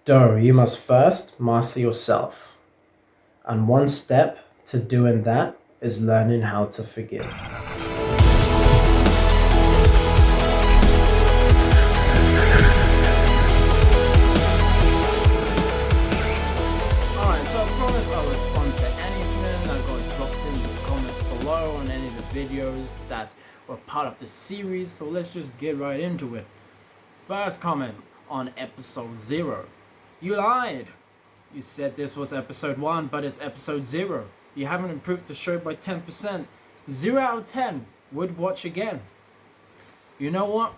Though you must first master yourself, and one step to doing that is learning how to forgive. Alright, so I promise I'll respond to anything that got dropped in the comments below on any of the videos that were part of the series, so let's just get right into it. First comment on episode 0. You lied! You said this was episode 1, but it's episode 0. You haven't improved the show by 10%. 0 out of 10. Would watch again. You know what?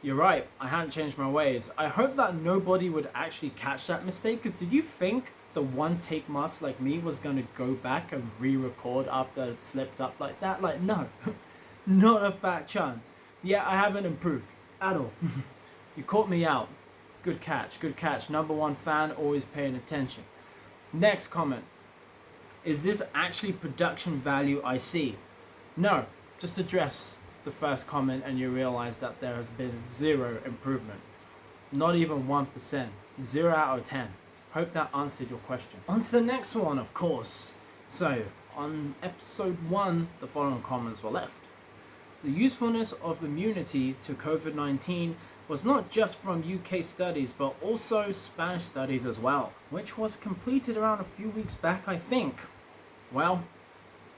You're right, I hadn't changed my ways. I hope that nobody would actually catch that mistake, because did you think the one take master like me was going to go back and re-record after it slipped up like that? Like, no. Not a fat chance. Yeah, I haven't improved. At all. You caught me out. Good catch, good catch. Number 1 fan, always paying attention. Next comment. Is this actually production value I see? No, just address the first comment and you realize that there has been 0 improvement. Not even 1%. 0 out of 10. Hope that answered your question. On to the next one, of course. So, on episode 1, the following comments were left. The usefulness of immunity to COVID-19 was not just from UK studies, but also Spanish studies as well, which was completed around a few weeks back, I think. Well,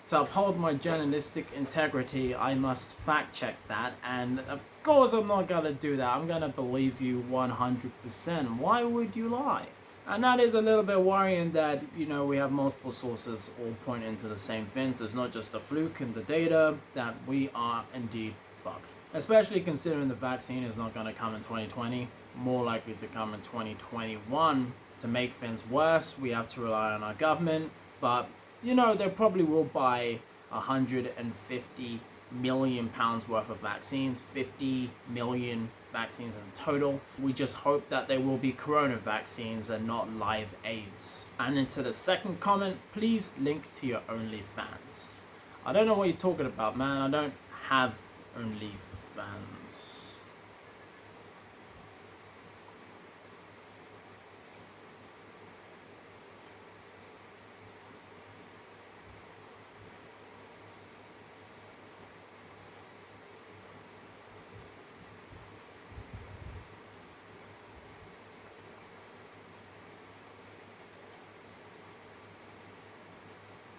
to uphold my journalistic integrity, I must fact check that, and of course I'm not gonna do that. I'm gonna believe you 100%. Why would you lie? And that is a little bit worrying that, we have multiple sources all pointing to the same thing. So it's not just a fluke in the data, that we are indeed fucked. Especially considering the vaccine is not going to come in 2020, more likely to come in 2021. To make things worse, we have to rely on our government. But, they probably will buy 150 million pounds worth of vaccines, 50 million vaccines in total. We just hope that they will be corona vaccines and not live AIDS. And into the second comment, please link to your OnlyFans. I don't know what you're talking about, man. I don't have OnlyFans.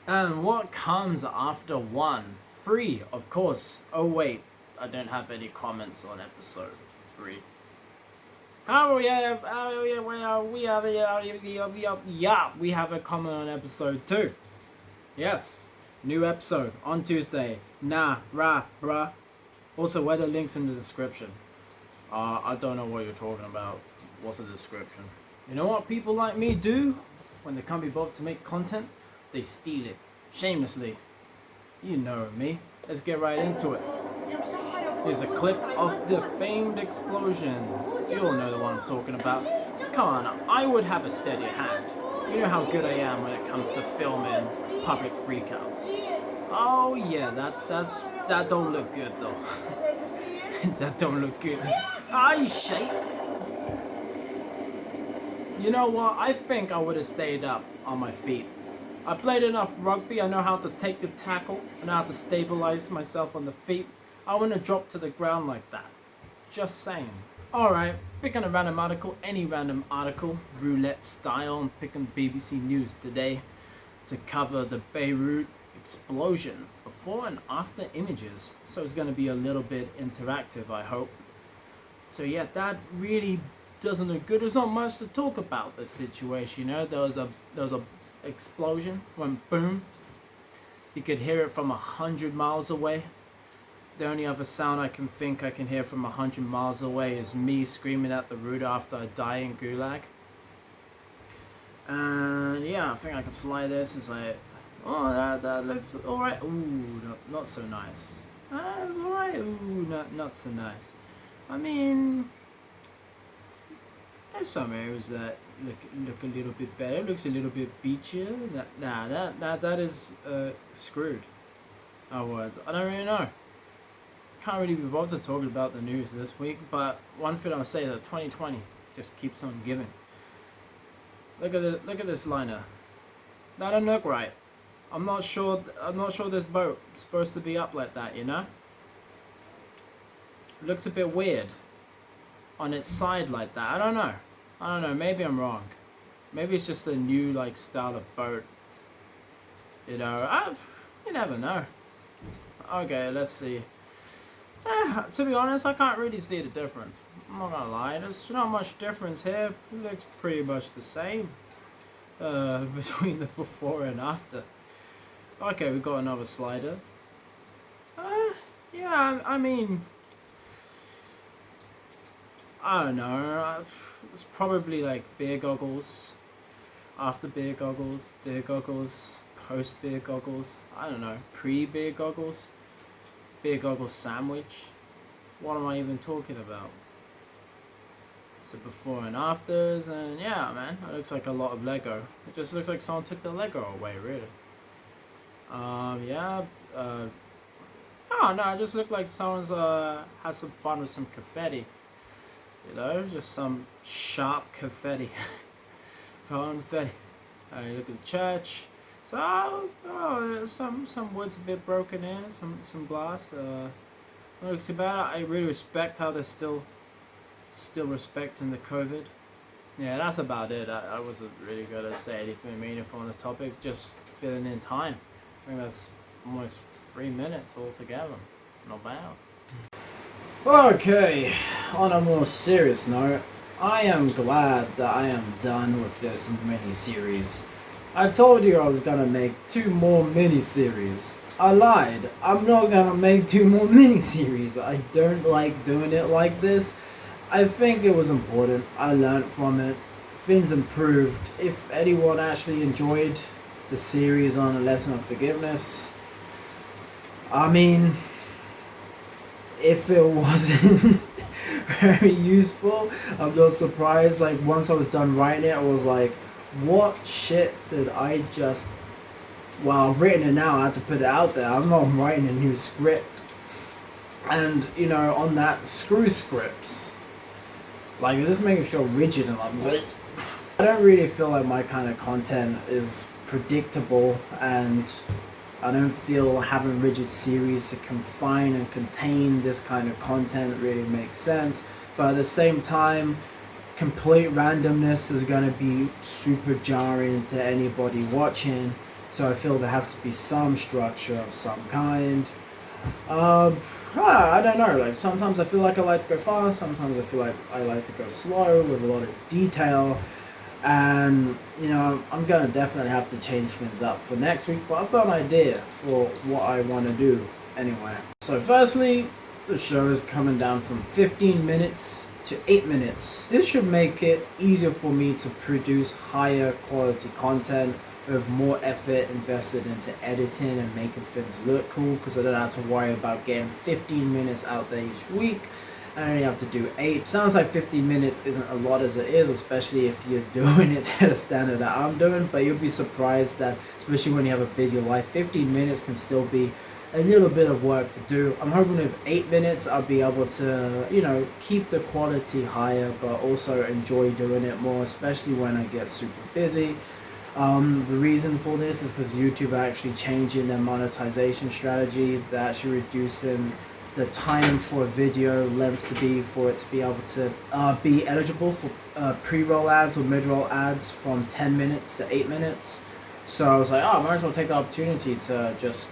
And what comes after 1? 3, of course. Oh wait, I don't have any comments on episode 3. We have a comment on episode 2. Yes, new episode on Tuesday. Nah, rah, bruh. Also, where the links in the description. I don't know what you're talking about. What's the description? You know what people like me do when they can't be bothered to make content? They steal it, shamelessly. You know me. Let's get right into it. Here's a clip of the famed explosion. You all know the one I'm talking about. Come on, I would have a steadier hand. You know how good I am when it comes to filming public freakouts. Oh yeah, that don't look good though. That don't look good. Aye, shit. You know what? I think I would have stayed up on my feet. I played enough rugby, I know how to take the tackle, I know how to stabilize myself on the feet. I want to drop to the ground like that. Just saying. Alright, picking a random article, any random article, roulette style. I'm picking BBC News today to cover the Beirut explosion, before and after images. So it's going to be a little bit interactive, I hope. So yeah, that really doesn't look good. There's not much to talk about this situation, There was a explosion, went boom. You could hear it from 100 miles away. The only other sound I can think I can hear from 100 miles away is me screaming at the router after I die in Gulag. And yeah, I think I can slide this. It's like, oh, that looks alright. Ooh, not so nice. It's alright. Ooh, not so nice. I mean, there's some areas that look a little bit better. It looks a little bit beachier. That is screwed. Oh, words. I don't really know. Can't really be bothered talking about the news this week, but one thing I'll say is that 2020 just keeps on giving. Look at this liner. That don't look right. I'm not sure this boat is supposed to be up like that, you know? It looks a bit weird on its side like that. I don't know. Maybe I'm wrong. Maybe it's just a new like style of boat. You know, you never know. Okay, let's see. To be honest, I can't really see the difference. I'm not gonna lie. There's not much difference here. It looks pretty much the same between the before and after. Okay, we got another slider. Yeah, I mean, I don't know. It's probably like beer goggles, after beer goggles, post beer goggles. I don't know, pre-beer goggles, beer goggles sandwich. What am I even talking about? So before and afters, and yeah, man, it looks like a lot of Lego. It just looks like someone took the Lego away, really. Yeah. Oh no, it just looked like someone's had some fun with some confetti. You know, just some sharp confetti. Confetti. Look at the church. So, some wood's a bit broken in, some glass. Don't look too bad. I really respect how they're still respecting the COVID. Yeah, that's about it. I wasn't really gonna say anything meaningful on the topic. Just filling in time. I think that's almost 3 minutes altogether. Not bad. Okay, on a more serious note, I am glad that I am done with this mini-series. I told you I was gonna make 2 more mini-series. I lied. I'm not gonna make 2 more mini-series. I don't like doing it like this. I think it was important. I learned from it. Things improved. If anyone actually enjoyed the series on a lesson of forgiveness, I mean, if it wasn't very useful, I'm not surprised. Like, once I was done writing it, I was like, what shit did I just... Well, I've written it now, I had to put it out there. I'm not writing a new script. And, you know, on that, screw scripts. Like, this makes me feel rigid and like, what? I don't really feel like my kind of content is predictable, and I don't feel having rigid series to confine and contain this kind of content really makes sense. But at the same time, complete randomness is going to be super jarring to anybody watching. So I feel there has to be some structure of some kind. I don't know, like sometimes I feel like I like to go fast, sometimes I feel like I like to go slow with a lot of detail. And, you know, I'm going to definitely have to change things up for next week, but I've got an idea for what I want to do anyway. So firstly, the show is coming down from 15 minutes to 8 minutes. This should make it easier for me to produce higher quality content with more effort invested into editing and making things look cool, because I don't have to worry about getting 15 minutes out there each week. I only have to do 8. Sounds like 15 minutes isn't a lot as it is, especially if you're doing it to the standard that I'm doing, but you'll be surprised that, especially when you have a busy life, 15 minutes can still be a little bit of work to do. I'm hoping with 8 minutes I'll be able to, you know, keep the quality higher, but also enjoy doing it more, especially when I get super busy. The reason for this is because YouTube are actually changing their monetization strategy. They're actually reducing the time for a video length to be, for it to be able to be eligible for pre-roll ads or mid-roll ads from 10 minutes to 8 minutes. So I was like, oh, I might as well take the opportunity to just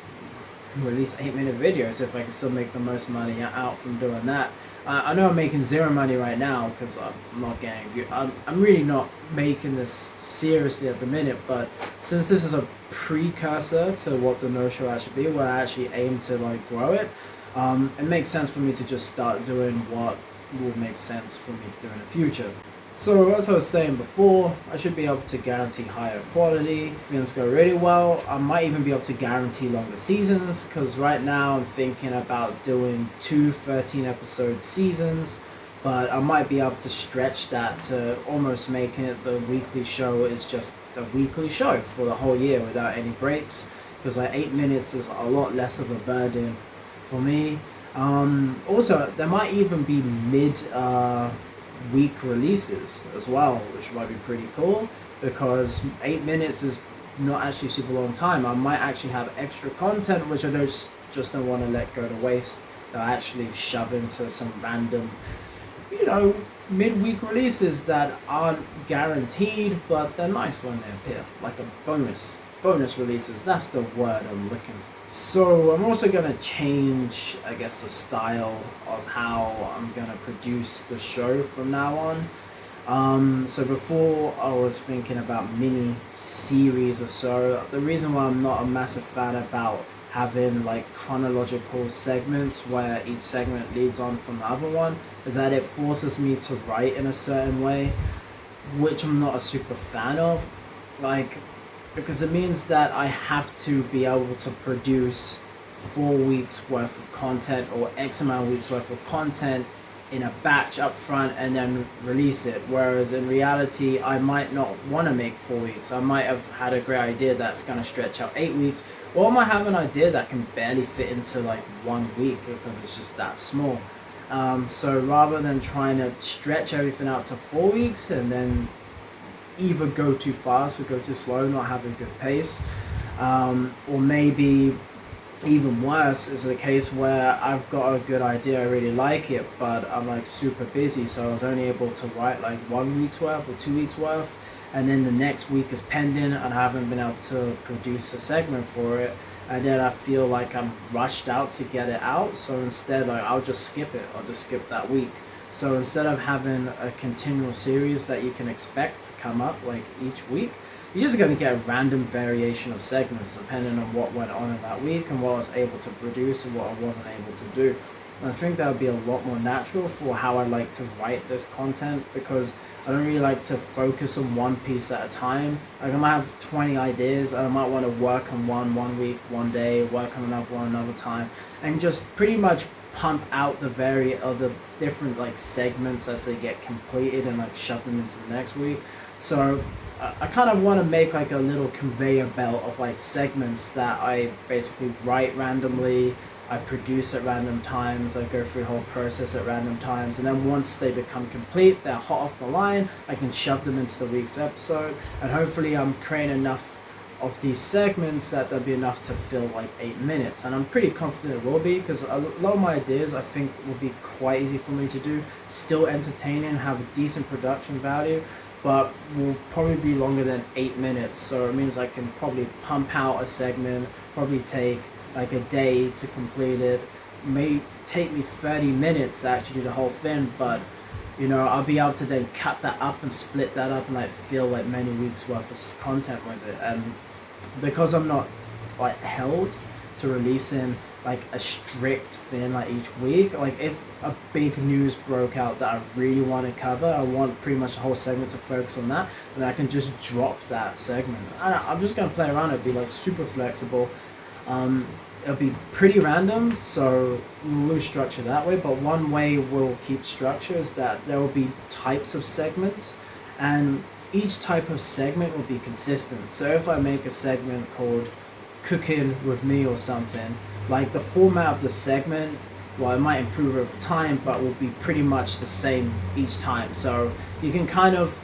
release 8-minute videos if I can still make the most money out from doing that. I know I'm making zero money right now because I'm not getting... I'm really not making this seriously at the minute, but since this is a precursor to what the No Show actually be, where I actually aim to like grow it, it makes sense for me to just start doing what will make sense for me to do in the future. So as I was saying before, I should be able to guarantee higher quality. If things go really well, I might even be able to guarantee longer seasons, because right now I'm thinking about doing 2 13-episode seasons, but I might be able to stretch that to almost making it the weekly show is just a weekly show for the whole year without any breaks, because like 8 minutes is a lot less of a burden for me. Also, there might even be week releases as well, which might be pretty cool, because 8 minutes is not actually super long time. I might actually have extra content which I just don't want to let go to waste, that I actually shove into some random, midweek releases that aren't guaranteed, but they're nice when they appear, like a bonus releases. That's the word I'm looking for. So I'm also going to change, I guess, the style of how I'm going to produce the show from now on. So before I was thinking about mini series or so. The reason why I'm not a massive fan about having like chronological segments where each segment leads on from the other one is that it forces me to write in a certain way, which I'm not a super fan of. Because it means that I have to be able to produce 4 weeks worth of content or X amount of weeks worth of content in a batch up front and then release it. Whereas in reality, I might not want to make 4 weeks. I might have had a great idea that's going to stretch out 8 weeks, or I might have an idea that can barely fit into like 1 week because it's just that small. So rather than trying to stretch everything out to 4 weeks and then either go too fast or go too slow, not have a good pace, or maybe even worse is the case where I've got a good idea, I really like it, but I'm like super busy, so I was only able to write like 1 week's worth or 2 weeks worth, and then the next week is pending and I haven't been able to produce a segment for it, and then I feel like I'm rushed out to get it out. So instead, like, I'll just skip it. I'll just skip that week. So instead of having a continual series that you can expect to come up like each week, you're just going to get a random variation of segments depending on what went on in that week and what I was able to produce and what I wasn't able to do. And I think that would be a lot more natural for how I like to write this content, because I don't really like to focus on one piece at a time. Like, I might have 20 ideas and I might want to work on one week, one day, work on another one another time, and just pretty much pump out the different like segments as they get completed and like shove them into the next week. So I kind of want to make like a little conveyor belt of like segments that I basically write randomly, I produce at random times, I go through the whole process at random times, and then once they become complete, they're hot off the line, I can shove them into the week's episode, and hopefully I'm creating enough of these segments that there'll be enough to fill like 8 minutes, and I'm pretty confident it will be, because a lot of my ideas I think will be quite easy for me to do, still entertaining, have a decent production value, but will probably be longer than 8 minutes. So it means I can probably pump out a segment, probably take like a day to complete it, may take me 30 minutes to actually do the whole thing, but I'll be able to then cut that up and split that up and like fill like many weeks worth of content with it. And because I'm not like held to releasing like a strict thing like each week, like if a big news broke out that I really want to cover, I want pretty much the whole segment to focus on that, and I can just drop that segment. And I'm just going to play around it, be like super flexible. It'll be pretty random, so we'll lose structure that way, but one way we'll keep structure is that there will be types of segments, and each type of segment will be consistent. So if I make a segment called Cooking with Me or something, like the format of the segment, well, it might improve over time, but will be pretty much the same each time. So you can kind of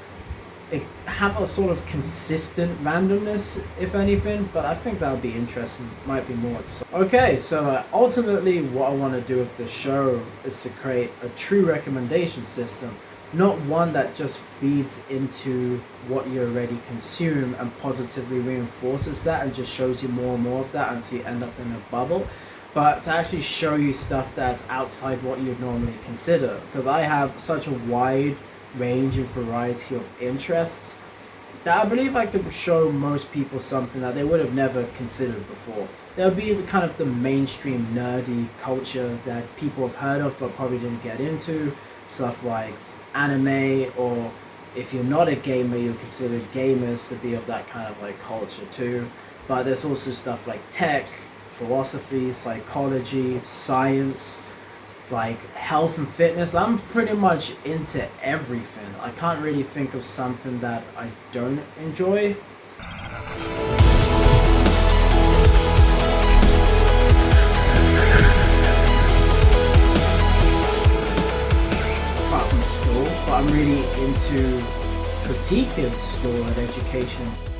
have a sort of consistent randomness, if anything, but I think that would be interesting, might be more exciting. Okay, so ultimately what I want to do with the show is to create a true recommendation system, not one that just feeds into what you already consume and positively reinforces that and just shows you more and more of that until you end up in a bubble, but to actually show you stuff that's outside what you'd normally consider, because I have such a wide range and variety of interests that I believe I could show most people something that they would have never considered before. There'll be the kind of the mainstream nerdy culture that people have heard of but probably didn't get into, stuff like anime, or if you're not a gamer, you're considered gamers to be of that kind of like culture too. But there's also stuff like tech, philosophy, psychology, science, like health and fitness. I'm pretty much into everything. I can't really think of something that I don't enjoy. Apart from school, but I'm really into critiquing school and education.